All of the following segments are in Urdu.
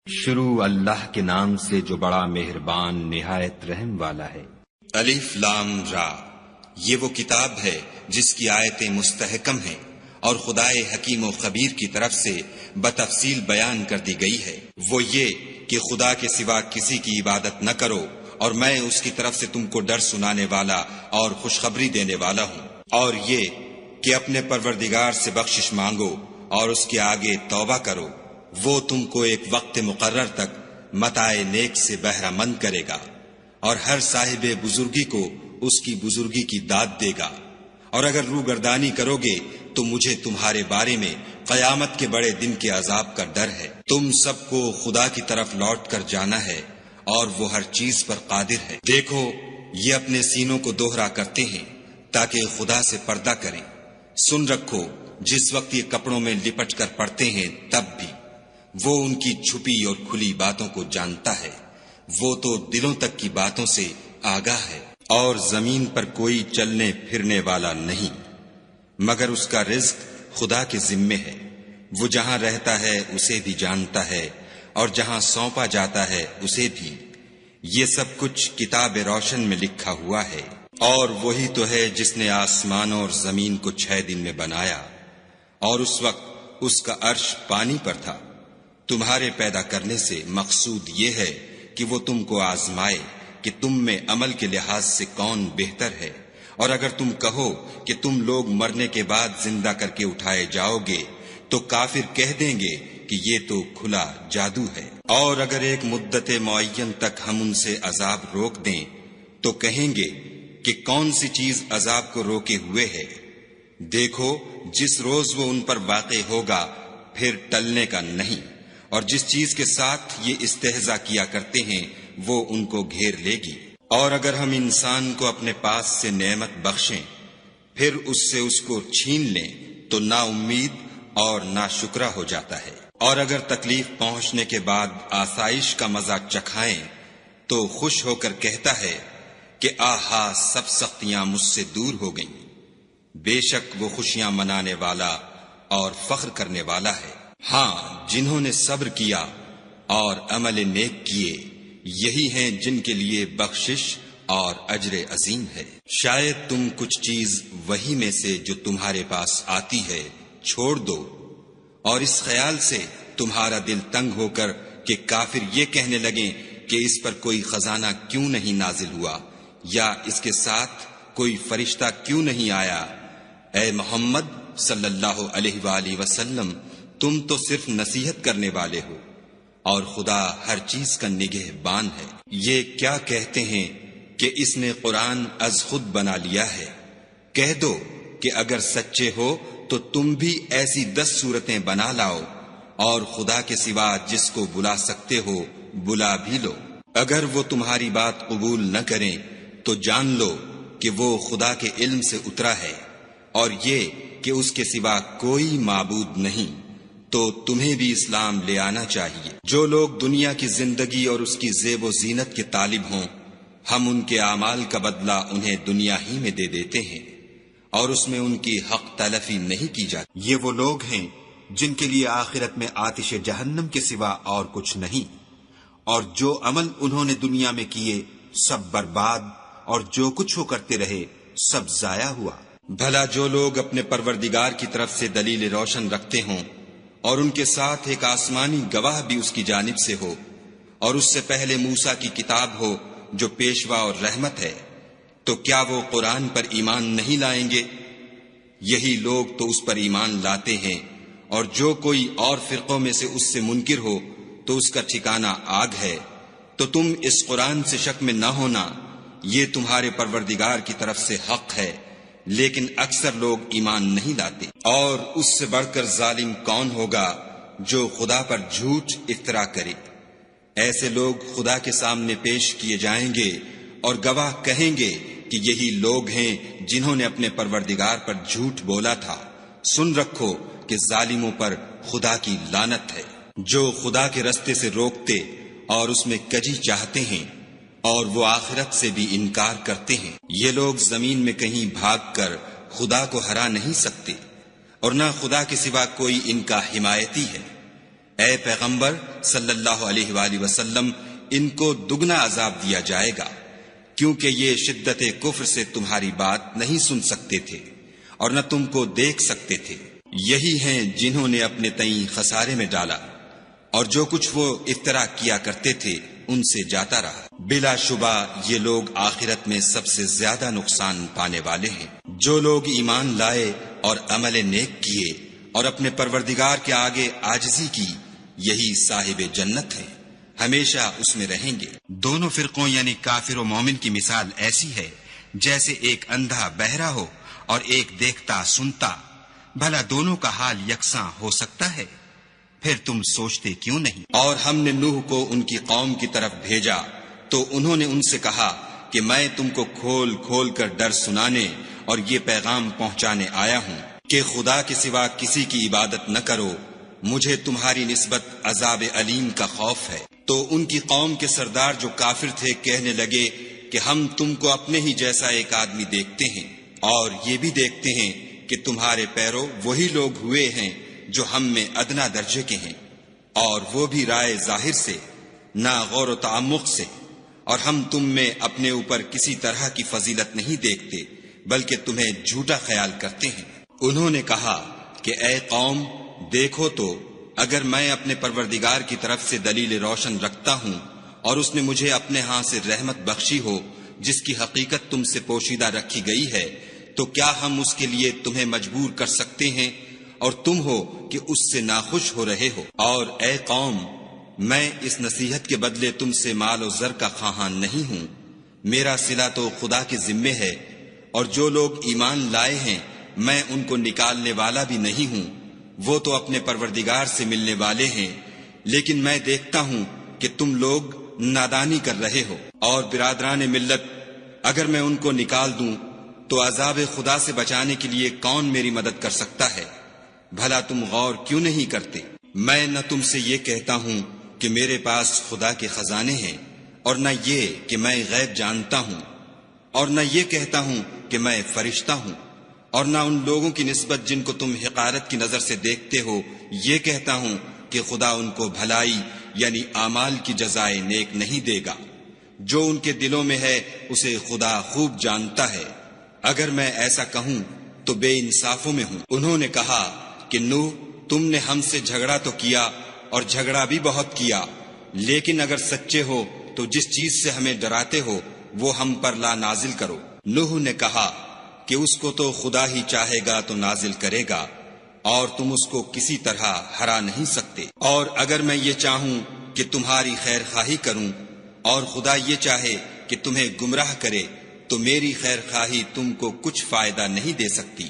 شروع اللہ کے نام سے جو بڑا مہربان نہایت رحم والا ہے۔ الف لام را، یہ وہ کتاب ہے جس کی آیتیں مستحکم ہیں اور خدائے حکیم و خبیر کی طرف سے بتفصیل بیان کر دی گئی ہے۔ وہ یہ کہ خدا کے سوا کسی کی عبادت نہ کرو، اور میں اس کی طرف سے تم کو ڈر سنانے والا اور خوشخبری دینے والا ہوں۔ اور یہ کہ اپنے پروردگار سے بخشش مانگو اور اس کے آگے توبہ کرو، وہ تم کو ایک وقت مقرر تک متاع نیک سے بہرہ مند کرے گا، اور ہر صاحب بزرگی کو اس کی بزرگی کی داد دے گا۔ اور اگر روگردانی کرو گے تو مجھے تمہارے بارے میں قیامت کے بڑے دن کے عذاب کا ڈر ہے۔ تم سب کو خدا کی طرف لوٹ کر جانا ہے، اور وہ ہر چیز پر قادر ہے۔ دیکھو، یہ اپنے سینوں کو دوہرا کرتے ہیں تاکہ خدا سے پردہ کریں۔ سن رکھو، جس وقت یہ کپڑوں میں لپٹ کر پڑتے ہیں تب بھی وہ ان کی چھپی اور کھلی باتوں کو جانتا ہے۔ وہ تو دلوں تک کی باتوں سے آگاہ ہے۔ اور زمین پر کوئی چلنے پھرنے والا نہیں مگر اس کا رزق خدا کے ذمے ہے۔ وہ جہاں رہتا ہے اسے بھی جانتا ہے، اور جہاں سونپا جاتا ہے اسے بھی۔ یہ سب کچھ کتاب روشن میں لکھا ہوا ہے۔ اور وہی تو ہے جس نے آسمانوں اور زمین کو 6 دن میں بنایا، اور اس وقت اس کا عرش پانی پر تھا۔ تمہارے پیدا کرنے سے مقصود یہ ہے کہ وہ تم کو آزمائے کہ تم میں عمل کے لحاظ سے کون بہتر ہے۔ اور اگر تم کہو کہ تم لوگ مرنے کے بعد زندہ کر کے اٹھائے جاؤ گے تو کافر کہہ دیں گے کہ یہ تو کھلا جادو ہے۔ اور اگر ایک مدت معین تک ہم ان سے عذاب روک دیں تو کہیں گے کہ کون سی چیز عذاب کو روکے ہوئے ہے۔ دیکھو، جس روز وہ ان پر واقع ہوگا پھر ٹلنے کا نہیں، اور جس چیز کے ساتھ یہ استہزاء کیا کرتے ہیں وہ ان کو گھیر لے گی۔ اور اگر ہم انسان کو اپنے پاس سے نعمت بخشیں پھر اس سے اس کو چھین لیں تو نا امید اور نا شکرہ ہو جاتا ہے۔ اور اگر تکلیف پہنچنے کے بعد آسائش کا مزہ چکھائیں تو خوش ہو کر کہتا ہے کہ آہا، سب سختیاں مجھ سے دور ہو گئیں۔ بے شک وہ خوشیاں منانے والا اور فخر کرنے والا ہے۔ ہاں، جنہوں نے صبر کیا اور عمل نیک کیے، یہی ہیں جن کے لیے بخشش اور اجر عظیم ہے۔ شاید تم کچھ چیز وہی میں سے جو تمہارے پاس آتی ہے چھوڑ دو، اور اس خیال سے تمہارا دل تنگ ہو کر کہ کافر یہ کہنے لگیں کہ اس پر کوئی خزانہ کیوں نہیں نازل ہوا، یا اس کے ساتھ کوئی فرشتہ کیوں نہیں آیا۔ اے محمد صلی اللہ علیہ وآلہ وسلم، تم تو صرف نصیحت کرنے والے ہو، اور خدا ہر چیز کا نگہبان ہے۔ یہ کیا کہتے ہیں کہ اس نے قرآن از خود بنا لیا ہے؟ کہہ دو کہ اگر سچے ہو تو تم بھی ایسی 10 صورتیں بنا لاؤ، اور خدا کے سوا جس کو بلا سکتے ہو بلا بھی لو۔ اگر وہ تمہاری بات قبول نہ کریں تو جان لو کہ وہ خدا کے علم سے اترا ہے، اور یہ کہ اس کے سوا کوئی معبود نہیں، تو تمہیں بھی اسلام لے آنا چاہیے۔ جو لوگ دنیا کی زندگی اور اس کی زیب و زینت کے طالب ہوں، ہم ان کے اعمال کا بدلہ انہیں دنیا ہی میں دے دیتے ہیں، اور اس میں ان کی حق تلفی نہیں کی جاتی۔ یہ وہ لوگ ہیں جن کے لیے آخرت میں آتش جہنم کے سوا اور کچھ نہیں، اور جو عمل انہوں نے دنیا میں کیے سب برباد، اور جو کچھ وہ کرتے رہے سب ضائع ہوا۔ بھلا جو لوگ اپنے پروردگار کی طرف سے دلیل روشن رکھتے ہوں، اور ان کے ساتھ ایک آسمانی گواہ بھی اس کی جانب سے ہو، اور اس سے پہلے موسیٰ کی کتاب ہو جو پیشوا اور رحمت ہے، تو کیا وہ قرآن پر ایمان نہیں لائیں گے؟ یہی لوگ تو اس پر ایمان لاتے ہیں، اور جو کوئی اور فرقوں میں سے اس سے منکر ہو تو اس کا ٹھکانہ آگ ہے۔ تو تم اس قرآن سے شک میں نہ ہونا، یہ تمہارے پروردگار کی طرف سے حق ہے، لیکن اکثر لوگ ایمان نہیں لاتے۔ اور اس سے بڑھ کر ظالم کون ہوگا جو خدا پر جھوٹ افطرا کرے؟ ایسے لوگ خدا کے سامنے پیش کیے جائیں گے، اور گواہ کہیں گے کہ یہی لوگ ہیں جنہوں نے اپنے پروردگار پر جھوٹ بولا تھا۔ سن رکھو کہ ظالموں پر خدا کی لعنت ہے۔ جو خدا کے رستے سے روکتے اور اس میں کجی چاہتے ہیں، اور وہ آخرت سے بھی انکار کرتے ہیں، یہ لوگ زمین میں کہیں بھاگ کر خدا کو ہرا نہیں سکتے، اور نہ خدا کے سوا کوئی ان کا حمایتی ہے۔ اے پیغمبر صلی اللہ علیہ وآلہ وسلم، ان کو دگنا عذاب دیا جائے گا، کیونکہ یہ شدت کفر سے تمہاری بات نہیں سن سکتے تھے اور نہ تم کو دیکھ سکتے تھے۔ یہی ہیں جنہوں نے اپنے تئیں خسارے میں ڈالا، اور جو کچھ وہ افترا کیا کرتے تھے ان سے جاتا رہا۔ بلا شبہ یہ لوگ آخرت میں سب سے زیادہ نقصان پانے والے ہیں۔ جو لوگ ایمان لائے اور عمل نیک کیے اور اپنے پروردگار کے آگے عاجزی کی، یہی صاحب جنت ہیں، ہمیشہ اس میں رہیں گے۔ دونوں فرقوں یعنی کافر و مومن کی مثال ایسی ہے جیسے ایک اندھا بہرا ہو اور ایک دیکھتا سنتا، بھلا دونوں کا حال یکساں ہو سکتا ہے؟ پھر تم سوچتے کیوں نہیں؟ اور ہم نے نوح کو ان کی قوم کی طرف بھیجا تو انہوں نے ان سے کہا کہ میں تم کو کھول کھول کر ڈر سنانے اور یہ پیغام پہنچانے آیا ہوں کہ خدا کے سوا کسی کی عبادت نہ کرو، مجھے تمہاری نسبت عذاب علیم کا خوف ہے۔ تو ان کی قوم کے سردار جو کافر تھے کہنے لگے کہ ہم تم کو اپنے ہی جیسا ایک آدمی دیکھتے ہیں اور یہ بھی دیکھتے ہیں کہ تمہارے پیرو وہی لوگ ہوئے ہیں جو ہم میں ادنا درجے کے ہیں، اور وہ بھی رائے ظاہر سے، نہ غور و تعمق سے، اور ہم تم میں اپنے اوپر کسی طرح کی فضیلت نہیں دیکھتے بلکہ تمہیں جھوٹا خیال کرتے ہیں۔ انہوں نے کہا کہ اے قوم، دیکھو تو اگر میں اپنے پروردگار کی طرف سے دلیل روشن رکھتا ہوں اور اس نے مجھے اپنے ہاں سے رحمت بخشی ہو جس کی حقیقت تم سے پوشیدہ رکھی گئی ہے، تو کیا ہم اس کے لیے تمہیں مجبور کر سکتے ہیں اور تم ہو کہ اس سے ناخوش ہو رہے ہو؟ اور اے قوم، میں اس نصیحت کے بدلے تم سے مال و زر کا خواہاں نہیں ہوں، میرا صلہ تو خدا کے ذمے ہے، اور جو لوگ ایمان لائے ہیں میں ان کو نکالنے والا بھی نہیں ہوں، وہ تو اپنے پروردگار سے ملنے والے ہیں، لیکن میں دیکھتا ہوں کہ تم لوگ نادانی کر رہے ہو۔ اور برادران ملت، اگر میں ان کو نکال دوں تو عذاب خدا سے بچانے کے لیے کون میری مدد کر سکتا ہے؟ بھلا تم غور کیوں نہیں کرتے؟ میں نہ تم سے یہ کہتا ہوں کہ میرے پاس خدا کے خزانے ہیں، اور نہ یہ کہ میں غیب جانتا ہوں، اور نہ یہ کہتا ہوں کہ میں فرشتہ ہوں، اور نہ ان لوگوں کی نسبت جن کو تم حقارت کی نظر سے دیکھتے ہو یہ کہتا ہوں کہ خدا ان کو بھلائی یعنی اعمال کی جزائے نیک نہیں دے گا۔ جو ان کے دلوں میں ہے اسے خدا خوب جانتا ہے، اگر میں ایسا کہوں تو بے انصافوں میں ہوں۔ انہوں نے کہا کہ نوح، تم نے ہم سے جھگڑا تو کیا اور جھگڑا بھی بہت کیا، لیکن اگر سچے ہو تو جس چیز سے ہمیں ڈراتے ہو وہ ہم پر لا نازل کرو۔ نوح نے کہا کہ اس کو تو خدا ہی چاہے گا تو نازل کرے گا، اور تم اس کو کسی طرح ہرا نہیں سکتے۔ اور اگر میں یہ چاہوں کہ تمہاری خیر خواہی کروں اور خدا یہ چاہے کہ تمہیں گمراہ کرے تو میری خیر خواہی تم کو کچھ فائدہ نہیں دے سکتی۔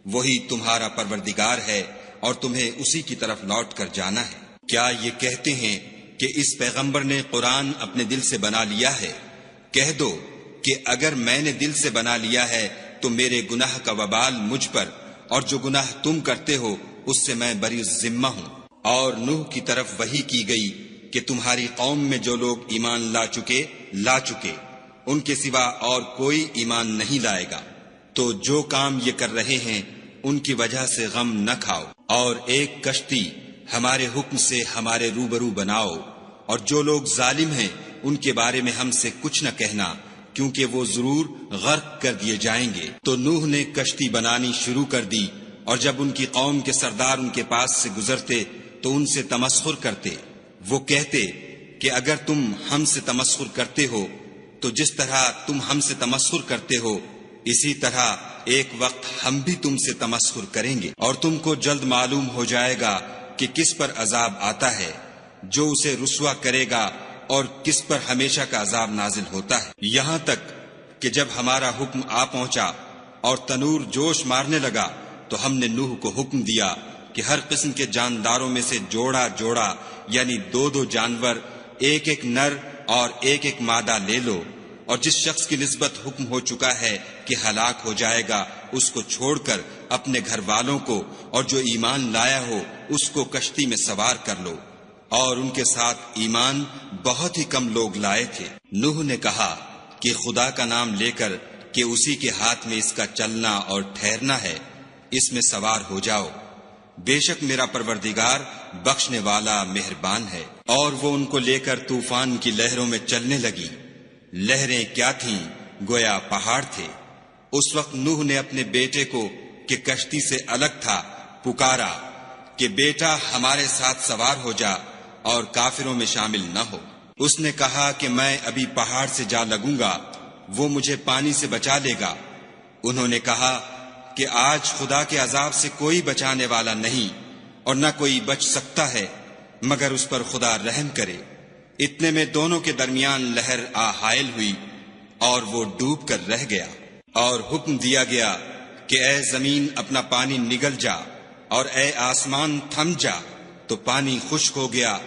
وہی تمہارا پروردگار ہے اور تمہیں اسی کی طرف لوٹ کر جانا ہے۔ کیا یہ کہتے ہیں کہ اس پیغمبر نے قرآن اپنے دل سے بنا لیا ہے؟ کہہ دو کہ اگر میں نے دل سے بنا لیا ہے تو میرے گناہ کا وبال مجھ پر، اور جو گناہ تم کرتے ہو اس سے میں بری ذمہ ہوں۔ اور نوح کی طرف وحی کی گئی کہ تمہاری قوم میں جو لوگ ایمان لا چکے ان کے سوا اور کوئی ایمان نہیں لائے گا، تو جو کام یہ کر رہے ہیں ان کی وجہ سے غم نہ کھاؤ، اور ایک کشتی ہمارے حکم سے ہمارے روبرو بناؤ، اور جو لوگ ظالم ہیں ان کے بارے میں ہم سے کچھ نہ کہنا، کیونکہ وہ ضرور غرق کر دیے جائیں گے۔ تو نوح نے کشتی بنانی شروع کر دی، اور جب ان کی قوم کے سردار ان کے پاس سے گزرتے تو ان سے تمسخر کرتے۔ وہ کہتے کہ اگر تم ہم سے تمسخر کرتے ہو تو جس طرح تم ہم سے تمسخر کرتے ہو اسی طرح ایک وقت ہم بھی تم سے تمسخر کریں گے، اور تم کو جلد معلوم ہو جائے گا کہ کس پر عذاب آتا ہے جو اسے رسوا کرے گا اور کس پر ہمیشہ کا عذاب نازل ہوتا ہے۔ یہاں تک کہ جب ہمارا حکم آ پہنچا اور تنور جوش مارنے لگا تو ہم نے نوح کو حکم دیا کہ ہر قسم کے جانداروں میں سے جوڑا جوڑا یعنی 2 جانور، ایک نر اور ایک مادہ لے لو، اور جس شخص کی نسبت حکم ہو چکا ہے کہ ہلاک ہو جائے گا اس کو چھوڑ کر اپنے گھر والوں کو اور جو ایمان لایا ہو اس کو کشتی میں سوار کر لو۔ اور ان کے ساتھ ایمان بہت ہی کم لوگ لائے تھے۔ نوح نے کہا کہ خدا کا نام لے کر کہ اسی کے ہاتھ میں اس کا چلنا اور ٹھہرنا ہے، اس میں سوار ہو جاؤ۔ بے شک میرا پروردگار بخشنے والا مہربان ہے۔ اور وہ ان کو لے کر طوفان کی لہروں میں چلنے لگی۔ لہریں کیا تھیں؟ گویا پہاڑ تھے۔ اس وقت نوح نے اپنے بیٹے کو کہ کشتی سے الگ تھا پکارا کہ بیٹا ہمارے ساتھ سوار ہو جا اور کافروں میں شامل نہ ہو۔ اس نے کہا کہ میں ابھی پہاڑ سے جا لگوں گا، وہ مجھے پانی سے بچا لے گا۔ انہوں نے کہا کہ آج خدا کے عذاب سے کوئی بچانے والا نہیں اور نہ کوئی بچ سکتا ہے مگر اس پر خدا رحم کرے۔ اتنے میں دونوں کے درمیان لہر آ حائل ہوئی اور وہ ڈوب کر رہ گیا، اور حکم دیا گیا کہ اے زمین اپنا پانی نگل جا اور اے آسمان تھم جا، تو پانی خشک ہو گیا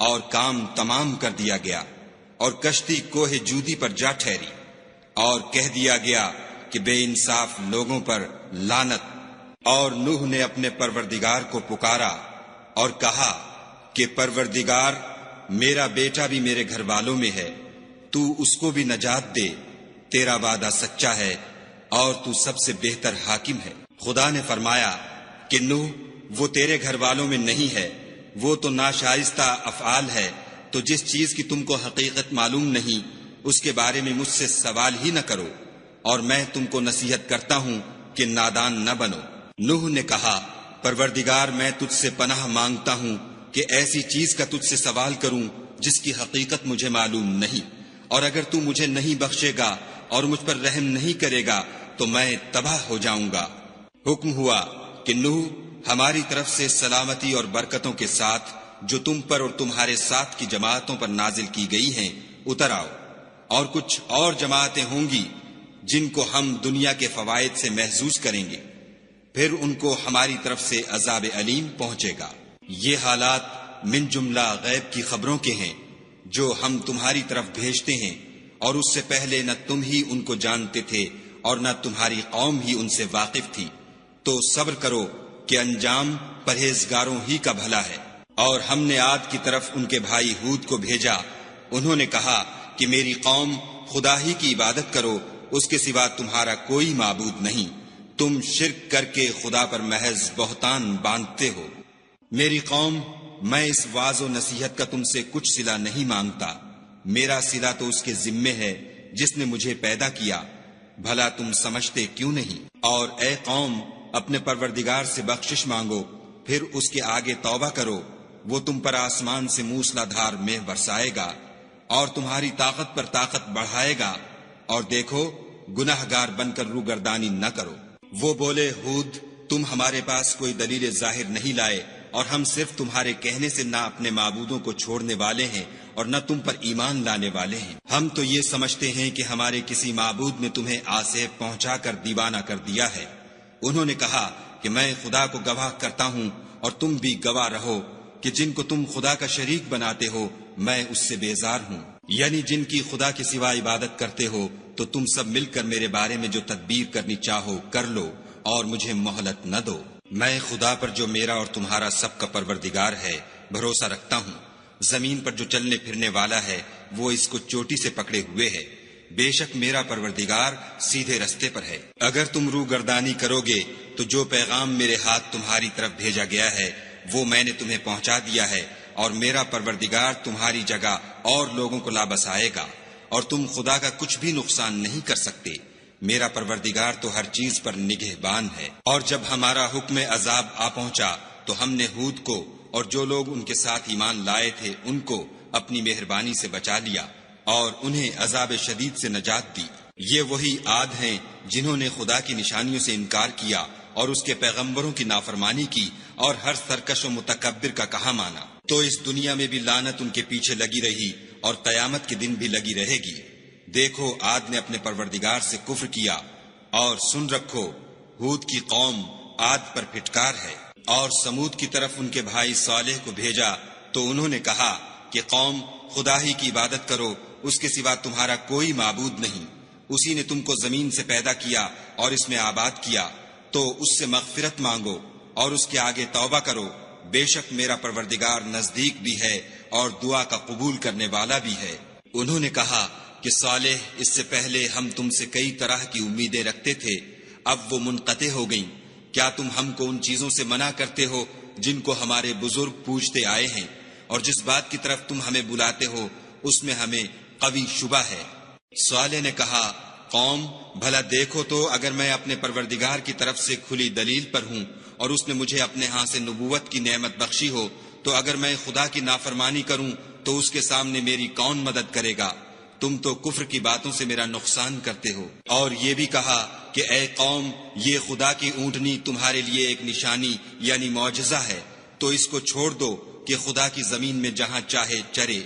اور کام تمام کر دیا گیا، اور کشتی کوہ جودی پر جا ٹھہری، اور کہہ دیا گیا کہ بے انصاف لوگوں پر لعنت۔ اور نوح نے اپنے پروردگار کو پکارا اور کہا کہ پروردگار میرا بیٹا بھی میرے گھر والوں میں ہے، تو اس کو بھی نجات دے، تیرا وعدہ سچا ہے اور تو سب سے بہتر حاکم ہے۔ خدا نے فرمایا کہ نوح وہ تیرے گھر والوں میں نہیں ہے، وہ تو ناشائستہ افعال ہے، تو جس چیز کی تم کو حقیقت معلوم نہیں اس کے بارے میں مجھ سے سوال ہی نہ کرو، اور میں تم کو نصیحت کرتا ہوں کہ نادان نہ بنو۔ نوح نے کہا پروردگار میں تجھ سے پناہ مانگتا ہوں کہ ایسی چیز کا تجھ سے سوال کروں جس کی حقیقت مجھے معلوم نہیں، اور اگر تو مجھے نہیں بخشے گا اور مجھ پر رحم نہیں کرے گا تو میں تباہ ہو جاؤں گا۔ حکم ہوا کہ نوح ہماری طرف سے سلامتی اور برکتوں کے ساتھ جو تم پر اور تمہارے ساتھ کی جماعتوں پر نازل کی گئی ہیں اتر آؤ، اور کچھ اور جماعتیں ہوں گی جن کو ہم دنیا کے فوائد سے محظوظ کریں گے، پھر ان کو ہماری طرف سے عذاب علیم پہنچے گا۔ یہ حالات من جملہ غیب کی خبروں کے ہیں جو ہم تمہاری طرف بھیجتے ہیں، اور اس سے پہلے نہ تم ہی ان کو جانتے تھے اور نہ تمہاری قوم ہی ان سے واقف تھی، تو صبر کرو کہ انجام پرہیزگاروں ہی کا بھلا ہے۔ اور ہم نے عاد کی طرف ان کے بھائی ہود کو بھیجا، انہوں نے کہا کہ میری قوم خدا ہی کی عبادت کرو، اس کے سوا تمہارا کوئی معبود نہیں، تم شرک کر کے خدا پر محض بہتان باندھتے ہو۔ میری قوم میں اس واعظ و نصیحت کا تم سے کچھ صلہ نہیں مانگتا، میرا صلہ تو اس کے ذمے ہے جس نے مجھے پیدا کیا، بھلا تم سمجھتے کیوں نہیں؟ اور اے قوم اپنے پروردگار سے بخشش مانگو، پھر اس کے آگے توبہ کرو، وہ تم پر آسمان سے موسلا دھار مے برسائے گا اور تمہاری طاقت پر طاقت بڑھائے گا، اور دیکھو گناہ گار بن کر روگردانی نہ کرو۔ وہ بولے ہود تم ہمارے پاس کوئی دلیل ظاہر نہیں لائے، اور ہم صرف تمہارے کہنے سے نہ اپنے معبودوں کو چھوڑنے والے ہیں اور نہ تم پر ایمان لانے والے ہیں۔ ہم تو یہ سمجھتے ہیں کہ ہمارے کسی معبود نے تمہیں آسیب پہنچا کر دیوانہ کر دیا ہے۔ انہوں نے کہا کہ میں خدا کو گواہ کرتا ہوں اور تم بھی گواہ رہو کہ جن کو تم خدا کا شریک بناتے ہو میں اس سے بیزار ہوں، یعنی جن کی خدا کے سوا عبادت کرتے ہو، تو تم سب مل کر میرے بارے میں جو تدبیر کرنی چاہو کر لو اور مجھے مہلت نہ دو۔ میں خدا پر جو میرا اور تمہارا سب کا پروردگار ہے بھروسہ رکھتا ہوں، زمین پر جو چلنے پھرنے والا ہے وہ اس کو چوٹی سے پکڑے ہوئے ہے، بے شک میرا پروردگار سیدھے رستے پر ہے۔ اگر تم روگردانی کرو گے تو جو پیغام میرے ہاتھ تمہاری طرف بھیجا گیا ہے وہ میں نے تمہیں پہنچا دیا ہے، اور میرا پروردگار تمہاری جگہ اور لوگوں کو لا بسائے گا، اور تم خدا کا کچھ بھی نقصان نہیں کر سکتے، میرا پروردگار تو ہر چیز پر نگہبان ہے۔ اور جب ہمارا حکم عذاب آ پہنچا تو ہم نے ہود کو اور جو لوگ ان کے ساتھ ایمان لائے تھے ان کو اپنی مہربانی سے بچا لیا اور انہیں عذاب شدید سے نجات دی۔ یہ وہی عاد ہیں جنہوں نے خدا کی نشانیوں سے انکار کیا اور اس کے پیغمبروں کی نافرمانی کی اور ہر سرکش و متکبر کا کہا مانا، تو اس دنیا میں بھی لعنت ان کے پیچھے لگی رہی اور قیامت کے دن بھی لگی رہے گی۔ دیکھو عاد نے اپنے پروردگار سے کفر کیا، اور سن رکھو ہود کی قوم عاد پر پھٹکار ہے۔ اور سمود کی طرف ان کے بھائی صالح کو بھیجا تو انہوں نے کہا کہ قوم خدا ہی کی عبادت کرو، اس کے سوا تمہارا کوئی معبود نہیں، اسی نے تم کو زمین سے پیدا کیا اور اس میں آباد کیا، تو اس سے مغفرت مانگو اور اس کے آگے توبہ کرو، بے شک میرا پروردگار نزدیک بھی ہے اور دعا کا قبول کرنے والا بھی ہے۔ انہوں نے کہا کہ صالح اس سے پہلے ہم تم سے کئی طرح کی امیدیں رکھتے تھے، اب وہ منقطع ہو گئیں، کیا تم ہم کو ان چیزوں سے منع کرتے ہو جن کو ہمارے بزرگ پوجتے آئے ہیں، اور جس بات کی طرف تم ہمیں بلاتے ہو اس میں ہمیں قوی شبہ ہے۔ صالح نے کہا، قوم بھلا دیکھو تو، اگر میں اپنے پروردگار کی طرف سے کھلی دلیل پر ہوں اور اس نے مجھے اپنے ہاں سے نبوت کی نعمت بخشی ہو، تو اگر میں خدا کی نافرمانی کروں تو اس کے سامنے میری کون مدد کرے گا؟ تم تو کفر کی باتوں سے میرا نقصان کرتے ہو۔ اور یہ بھی کہا کہ اے قوم، یہ خدا کی اونٹنی تمہارے لیے ایک نشانی یعنی معجزہ ہے، تو اس کو چھوڑ دو کہ خدا کی زمین میں جہاں چاہے چرے،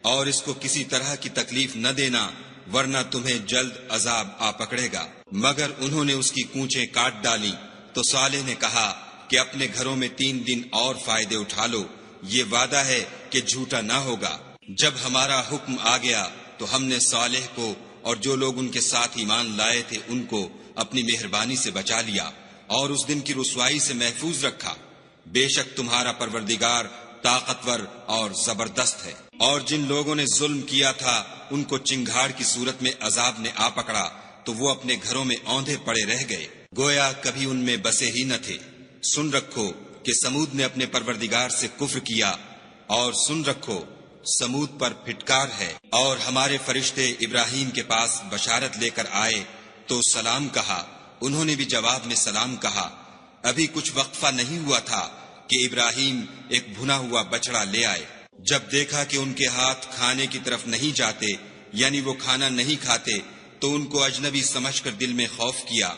اور اس کو کسی طرح کی تکلیف نہ دینا، ورنہ تمہیں جلد عذاب آ پکڑے گا۔ مگر انہوں نے اس کی کونچیں کاٹ ڈالی۔ تو صالح نے کہا کہ اپنے گھروں میں 3 دن اور فائدے اٹھا لو، یہ وعدہ ہے کہ جھوٹا نہ ہوگا۔ جب ہمارا حکم آ گیا تو ہم نے صالح کو اور جو لوگ ان کے ساتھ ایمان لائے تھے ان کو اپنی مہربانی سے بچا لیا اور اس دن کی رسوائی سے محفوظ رکھا۔ بے شک تمہارا پروردگار طاقتور اور زبردست ہے۔ اور جن لوگوں نے ظلم کیا تھا ان کو چنگھاڑ کی صورت میں عذاب نے آ پکڑا تو وہ اپنے گھروں میں اوندھے پڑے رہ گئے، گویا کبھی ان میں بسے ہی نہ تھے۔ سن رکھو کہ سمود نے اپنے پروردگار سے کفر کیا، اور سن رکھو سمود پر پھٹکار ہے۔ اور ہمارے فرشتے ابراہیم کے پاس بشارت لے کر آئے تو سلام کہا، انہوں نے بھی جواب میں سلام کہا۔ ابھی کچھ وقفہ نہیں ہوا تھا کہ ابراہیم ایک بھنا ہوا بچڑا لے آئے۔ جب دیکھا کہ ان کے ہاتھ کھانے کی طرف نہیں جاتے، یعنی وہ کھانا نہیں کھاتے، تو ان کو اجنبی سمجھ کر دل میں خوف کیا۔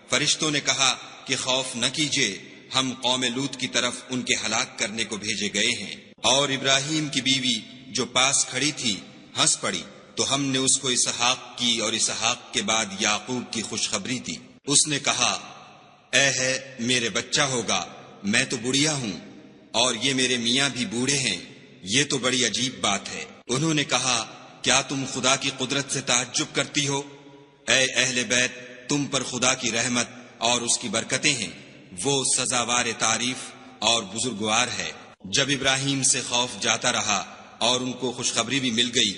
فرشتوں نے کہا کہ خوف نہ کیجیے، ہم قوم لوط کی طرف ان کے ہلاک کرنے کو بھیجے گئے ہیں۔ اور ابراہیم کی بیوی جو پاس کھڑی تھی ہنس پڑی، تو ہم نے اس کو اسحاق کی اور اسحاق کے بعد یعقوب کی خوشخبری دی۔ اس نے کہا، اے ہے میرے بچہ ہوگا، میں تو بڑھیا ہوں اور یہ میرے میاں بھی بوڑھے ہیں، یہ تو بڑی عجیب بات ہے۔ انہوں نے کہا، کیا تم خدا کی قدرت سے تعجب کرتی ہو؟ اے اہل بیت، تم پر خدا کی رحمت اور اس کی برکتیں ہیں، وہ سزاوار تعریف اور بزرگوار ہے۔ جب ابراہیم سے خوف جاتا رہا اور ان کو خوشخبری بھی مل گئی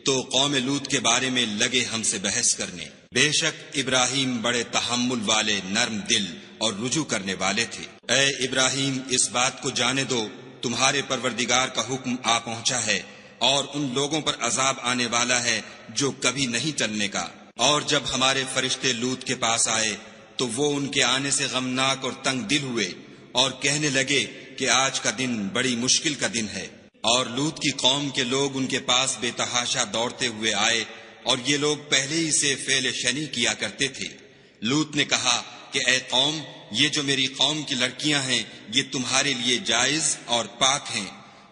تو قوم لوط کے بارے میں لگے ہم سے بحث کرنے۔ بے شک ابراہیم بڑے تحمل والے، نرم دل اور رجوع کرنے والے تھے۔ اے ابراہیم، اس بات کو جانے دو تمہارے پروردگار کا حکم آ پہنچا ہے اور ان لوگوں پر عذاب آنے والا ہے جو کبھی نہیں ٹلنے کا۔ اور جب ہمارے فرشتے لوط کے پاس آئے تو وہ ان کے آنے سے غمناک اور تنگ دل ہوئے اور کہنے لگے کہ آج کا دن بڑی مشکل کا دن ہے۔ اور لوط کی قوم کے لوگ ان کے پاس بے تحاشا دوڑتے ہوئے آئے، اور یہ لوگ پہلے ہی سے فعل شنی کیا کرتے تھے۔ لوط نے کہا کہ اے قوم، یہ جو میری قوم کی لڑکیاں ہیں یہ تمہارے لیے جائز اور پاک ہیں،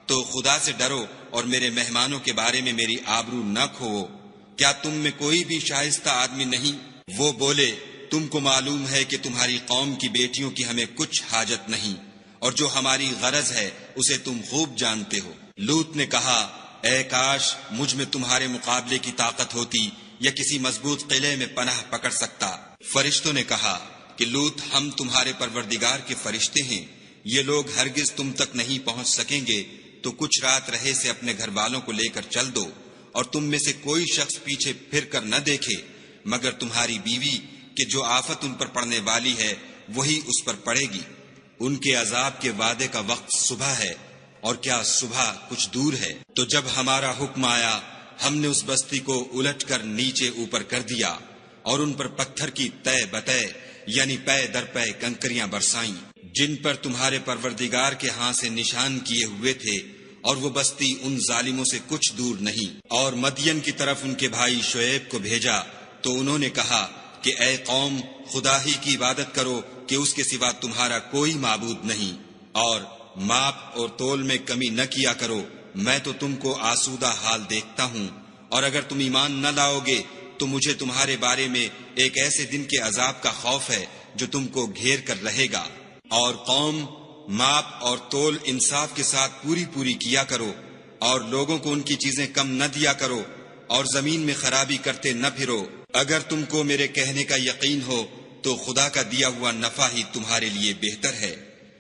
تو خدا سے ڈرو اور میرے مہمانوں کے بارے میں میری آبرو نہ کھوؤ۔ کیا تم میں کوئی بھی شائستہ آدمی نہیں؟ وہ بولے، تم کو معلوم ہے کہ تمہاری قوم کی بیٹیوں کی ہمیں کچھ حاجت نہیں، اور جو ہماری غرض ہے اسے تم خوب جانتے ہو۔ لوط نے کہا، اے کاش مجھ میں تمہارے مقابلے کی طاقت ہوتی یا کسی مضبوط قلعے میں پناہ پکڑ سکتا۔ فرشتوں نے کہا کہ لوط، ہم تمہارے پروردگار کے فرشتے ہیں، یہ لوگ ہرگز تم تک نہیں پہنچ سکیں گے، تو کچھ رات رہے سے اپنے گھر والوں کو لے کر چل دو، اور تم میں سے کوئی شخص پیچھے پھر کر نہ دیکھے مگر تمہاری بیوی، کہ جو آفت ان پر پڑنے والی ہے وہی اس پر پڑے گی۔ ان کے عذاب کے وعدے کا وقت صبح ہے، اور کیا صبح کچھ دور ہے؟ تو جب ہمارا حکم آیا ہم نے اس بستی کو الٹ کر نیچے اوپر کر دیا اور ان پر پتھر کی تہ بتہ یعنی پے در پے کنکریاں برسائیں، جن پر تمہارے پروردگار کے ہاں سے نشان کیے ہوئے تھے، اور وہ بستی ان ظالموں سے کچھ دور نہیں۔ اور مدین کی طرف ان کے بھائی شعیب کو بھیجا تو انہوں نے کہا کہ اے قوم، خدا ہی کی عبادت کرو کہ اس کے سوا تمہارا کوئی معبود نہیں، اور ماپ اور تول میں کمی نہ کیا کرو، میں تو تم کو آسودہ حال دیکھتا ہوں، اور اگر تم ایمان نہ لاؤ گے تو مجھے تمہارے بارے میں ایک ایسے دن کے عذاب کا خوف ہے جو تم کو گھیر کر رہے گا۔ اور قوم، ماپ اور تول انصاف کے ساتھ پوری پوری کیا کرو، اور لوگوں کو ان کی چیزیں کم نہ دیا کرو، اور زمین میں خرابی کرتے نہ پھرو۔ اگر تم کو میرے کہنے کا یقین ہو تو خدا کا دیا ہوا نفع ہی تمہارے لیے بہتر ہے،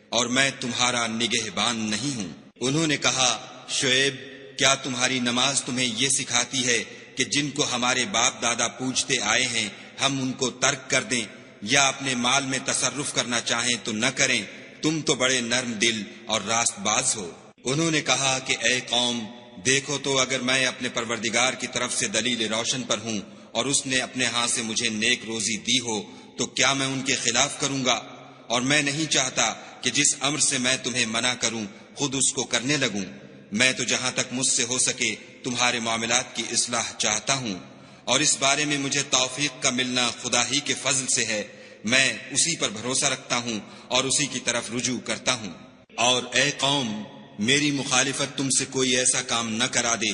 اور میں تمہارا نگہبان نہیں ہوں۔ انہوں نے کہا، شعیب، کیا تمہاری نماز تمہیں یہ سکھاتی ہے کہ جن کو ہمارے باپ دادا پوجتے آئے ہیں ہم ان کو ترک کر دیں، یا اپنے مال میں تصرف کرنا چاہیں تو نہ کریں، تم تو بڑے نرم دل اور راست باز ہو۔ انہوں نے کہا کہ اے قوم، دیکھو تو اگر میں اپنے پروردگار کی طرف سے دلیل روشن پر ہوں اور اس نے اپنے ہاں سے مجھے نیک روزی دی ہو تو کیا میں ان کے خلاف کروں گا؟ اور میں نہیں چاہتا کہ جس امر سے میں تمہیں منع کروں خود اس کو کرنے لگوں۔ میں تو جہاں تک مجھ سے ہو سکے تمہارے معاملات کی اصلاح چاہتا ہوں، اور اس بارے میں مجھے توفیق کا ملنا خدا ہی کے فضل سے ہے۔ میں اسی پر بھروسہ رکھتا ہوں اور اسی کی طرف رجوع کرتا ہوں۔ اور اے قوم، میری مخالفت تم سے کوئی ایسا کام نہ کرا دے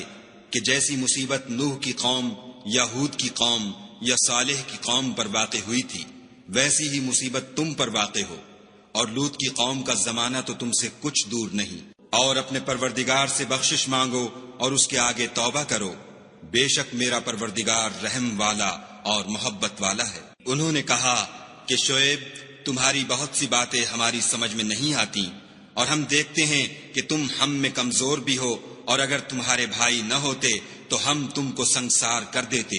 کہ جیسی مصیبت نوح کی قوم یا ہود کی قوم یا صالح کی قوم پر واقع ہوئی تھی ویسی ہی مصیبت تم پر واقع ہو، اور لوط کی قوم کا زمانہ تو تم سے کچھ دور نہیں۔ اور اپنے پروردگار سے بخشش مانگو اور اس کے آگے توبہ کرو، بے شک میرا پروردگار رحم والا اور محبت والا ہے۔ انہوں نے کہا کہ شعیب، تمہاری بہت سی باتیں ہماری سمجھ میں نہیں آتی، اور ہم دیکھتے ہیں کہ تم ہم میں کمزور بھی ہو، اور اگر تمہارے بھائی نہ ہوتے تو ہم تم کو سنگسار کر دیتے،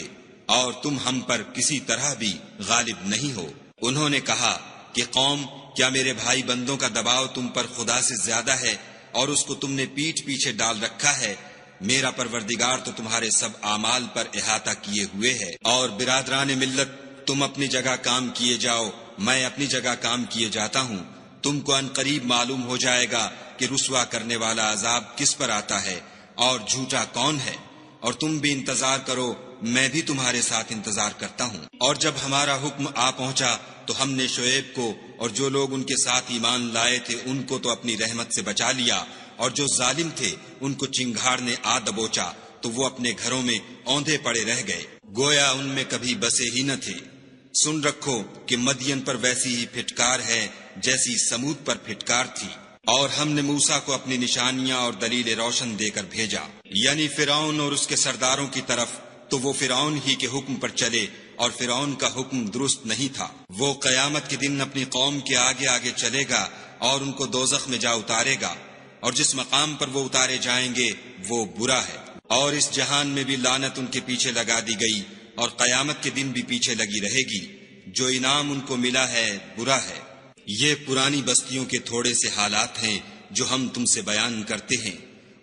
اور تم ہم پر کسی طرح بھی غالب نہیں ہو۔ انہوں نے کہا کہ قوم، کیا میرے بھائی بندوں کا دباؤ تم پر خدا سے زیادہ ہے اور اس کو تم نے پیٹھ پیچھے ڈال رکھا ہے؟ میرا پروردگار تو تمہارے سب اعمال پر احاطہ کیے ہوئے ہے۔ اور برادران ملت، تم اپنی جگہ کام کیے جاؤ، میں اپنی جگہ کام کیے جاتا ہوں۔ تم کو ان قریب معلوم ہو جائے گا کہ رسوا کرنے والا عذاب کس پر آتا ہے اور جھوٹا کون ہے، اور تم بھی انتظار کرو، میں بھی تمہارے ساتھ انتظار کرتا ہوں۔ اور جب ہمارا حکم آ پہنچا تو ہم نے شعیب کو اور جو لوگ ان کے ساتھ ایمان لائے تھے ان کو تو اپنی رحمت سے بچا لیا، اور جو ظالم تھے ان کو چنگھاڑ نے آ دبوچا تو وہ اپنے گھروں میں اوندھے پڑے رہ گئے، گویا ان میں کبھی بسے ہی نہ تھے۔ سن رکھو کہ مدین پر ویسی ہی پھٹکار ہے جیسی سمود پر پھٹکار تھی۔ اور ہم نے موسیٰ کو اپنی نشانیاں اور دلیل روشن دے کر بھیجا، یعنی فرعون اور اس کے سرداروں کی طرف، تو وہ فرعون ہی کے حکم پر چلے، اور فرعون کا حکم درست نہیں تھا۔ وہ قیامت کے دن اپنی قوم کے آگے آگے چلے گا اور ان کو دوزخ میں جا اتارے گا، اور جس مقام پر وہ اتارے جائیں گے وہ برا ہے۔ اور اس جہان میں بھی لعنت ان کے پیچھے لگا دی گئی، اور قیامت کے دن بھی پیچھے لگی رہے گی۔ جو انعام ان کو ملا ہے برا ہے۔ یہ پرانی بستیوں کے تھوڑے سے حالات ہیں جو ہم تم سے بیان کرتے ہیں،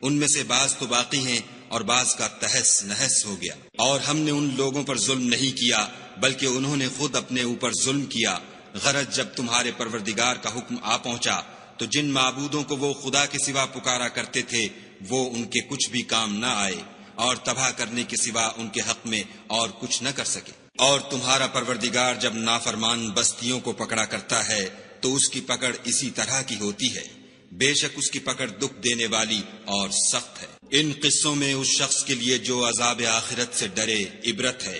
ان میں سے بعض تو باقی ہیں اور بعض کا تہس نہس ہو گیا۔ اور ہم نے ان لوگوں پر ظلم نہیں کیا بلکہ انہوں نے خود اپنے اوپر ظلم کیا۔ غرض جب تمہارے پروردگار کا حکم آ پہنچا تو جن معبودوں کو وہ خدا کے سوا پکارا کرتے تھے وہ ان کے کچھ بھی کام نہ آئے، اور تباہ کرنے کے سوا ان کے حق میں اور کچھ نہ کر سکے۔ اور تمہارا پروردگار جب نافرمان بستیوں کو پکڑا کرتا ہے تو اس کی پکڑ اسی طرح کی ہوتی ہے، بے شک اس کی پکڑ دکھ دینے والی اور سخت ہے۔ ان قصوں میں اس شخص کے لیے جو عذاب آخرت سے ڈرے عبرت ہے۔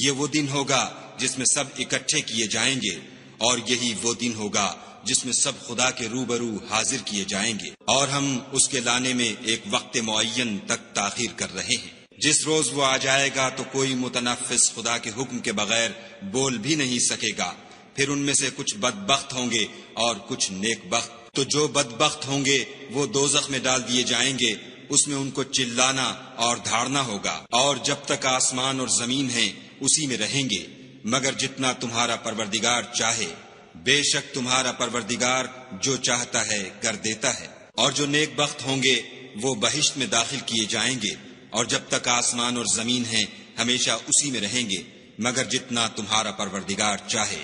یہ وہ دن ہوگا جس میں سب اکٹھے کیے جائیں گے، اور یہی وہ دن ہوگا جس میں سب خدا کے روبرو حاضر کیے جائیں گے، اور ہم اس کے لانے میں ایک وقت معین تک تاخیر کر رہے ہیں۔ جس روز وہ آ جائے گا تو کوئی متنفس خدا کے حکم کے بغیر بول بھی نہیں سکے گا۔ پھر ان میں سے کچھ بدبخت ہوں گے اور کچھ نیک بخت۔ تو جو بدبخت ہوں گے وہ دوزخ میں ڈال دیے جائیں گے، اس میں ان کو چلانا اور دھاڑنا ہوگا، اور جب تک آسمان اور زمین ہیں اسی میں رہیں گے، مگر جتنا تمہارا پروردگار چاہے۔ بے شک تمہارا پروردگار جو چاہتا ہے کر دیتا ہے۔ اور جو نیک بخت ہوں گے وہ بہشت میں داخل کیے جائیں گے، اور جب تک آسمان اور زمین ہیں ہمیشہ اسی میں رہیں گے، مگر جتنا تمہارا پروردگار چاہے۔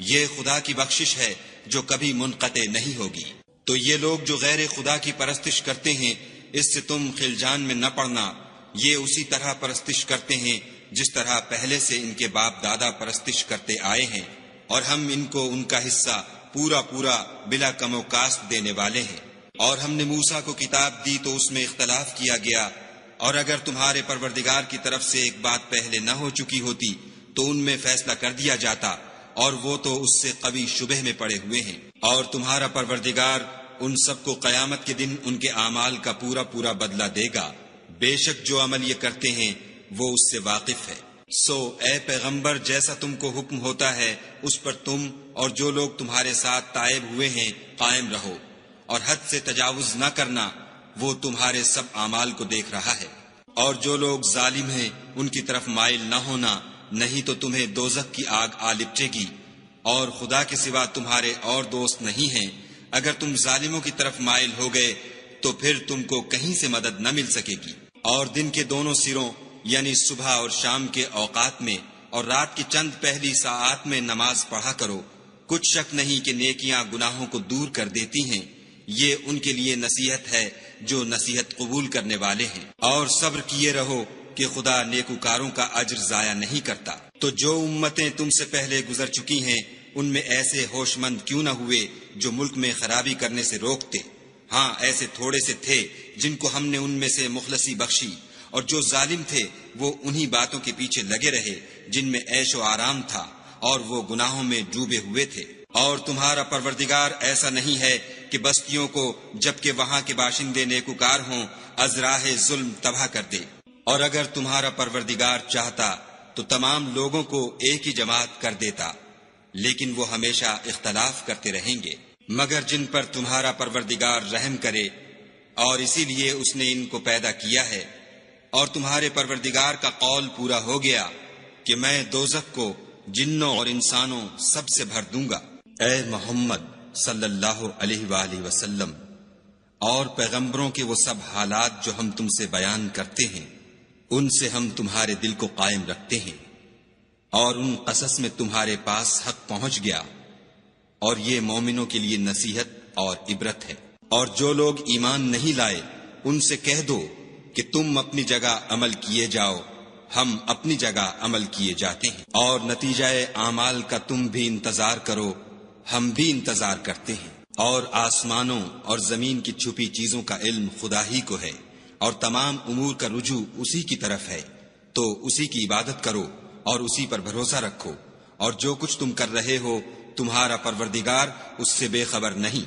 یہ خدا کی بخشش ہے جو کبھی منقطع نہیں ہوگی۔ تو یہ لوگ جو غیر خدا کی پرستش کرتے ہیں، اس سے تم خلجان میں نہ پڑنا۔ یہ اسی طرح پرستش کرتے ہیں جس طرح پہلے سے ان کے باپ دادا پرستش کرتے آئے ہیں، اور ہم ان کو ان کا حصہ پورا پورا بلا کم و کاست دینے والے ہیں۔ اور ہم نے موسیٰ کو کتاب دی تو اس میں اختلاف کیا گیا، اور اگر تمہارے پروردگار کی طرف سے ایک بات پہلے نہ ہو چکی ہوتی تو ان میں فیصلہ کر دیا جاتا، اور وہ تو اس سے قوی شبہ میں پڑے ہوئے ہیں۔ اور تمہارا پروردگار ان سب کو قیامت کے دن ان کے اعمال کا پورا پورا بدلہ دے گا، بے شک جو عمل یہ کرتے ہیں وہ اس سے واقف ہے۔ سو اے پیغمبر، جیسا تم کو حکم ہوتا ہے اس پر تم اور جو لوگ تمہارے ساتھ تائب ہوئے ہیں قائم رہو، اور حد سے تجاوز نہ کرنا، وہ تمہارے سب اعمال کو دیکھ رہا ہے۔ اور جو لوگ ظالم ہیں ان کی طرف مائل نہ ہونا، نہیں تو تمہیں دوزخ کی آگ آ لپٹے گی، اور خدا کے سوا تمہارے اور دوست نہیں ہیں اگر تم ظالموں کی طرف مائل ہو گئے تو پھر تم کو کہیں سے مدد نہ مل سکے گی۔ اور دن کے دونوں سروں یعنی صبح اور شام کے اوقات میں اور رات کی چند پہلی ساعات میں نماز پڑھا کرو، کچھ شک نہیں کہ نیکیاں گناہوں کو دور کر دیتی ہیں، یہ ان کے لیے نصیحت ہے جو نصیحت قبول کرنے والے ہیں۔ اور صبر کیے رہو کہ خدا نیکوکاروں کا اجر ضائع نہیں کرتا۔ تو جو امتیں تم سے پہلے گزر چکی ہیں ان میں ایسے ہوش مند کیوں نہ ہوئے جو ملک میں خرابی کرنے سے روکتے؟ ہاں ایسے تھوڑے سے تھے جن کو ہم نے ان میں سے مخلصی بخشی، اور جو ظالم تھے وہ انہی باتوں کے پیچھے لگے رہے جن میں عیش و آرام تھا، اور وہ گناہوں میں ڈوبے ہوئے تھے۔ اور تمہارا پروردگار ایسا نہیں ہے کہ بستیوں کو جبکہ وہاں کے باشندے نیکوکار ہوں از راہ ظلم تباہ کر دے، اور اگر تمہارا پروردگار چاہتا تو تمام لوگوں کو ایک ہی جماعت کر دیتا، لیکن وہ ہمیشہ اختلاف کرتے رہیں گے، مگر جن پر تمہارا پروردگار رحم کرے، اور اسی لیے اس نے ان کو پیدا کیا ہے۔ اور تمہارے پروردگار کا قول پورا ہو گیا کہ میں دوزخ کو جنوں اور انسانوں سب سے بھر دوں گا۔ اے محمد صلی اللہ علیہ وآلہ وسلم، اور پیغمبروں کے وہ سب حالات جو ہم تم سے بیان کرتے ہیں ان سے ہم تمہارے دل کو قائم رکھتے ہیں، اور ان قصص میں تمہارے پاس حق پہنچ گیا، اور یہ مومنوں کے لیے نصیحت اور عبرت ہے۔ اور جو لوگ ایمان نہیں لائے ان سے کہہ دو کہ تم اپنی جگہ عمل کیے جاؤ، ہم اپنی جگہ عمل کیے جاتے ہیں، اور نتیجہ اعمال کا تم بھی انتظار کرو، ہم بھی انتظار کرتے ہیں۔ اور آسمانوں اور زمین کی چھپی چیزوں کا علم خدا ہی کو ہے، اور تمام امور کا رجوع اسی کی طرف ہے، تو اسی کی عبادت کرو اور اسی پر بھروسہ رکھو، اور جو کچھ تم کر رہے ہو تمہارا پروردگار اس سے بے خبر نہیں،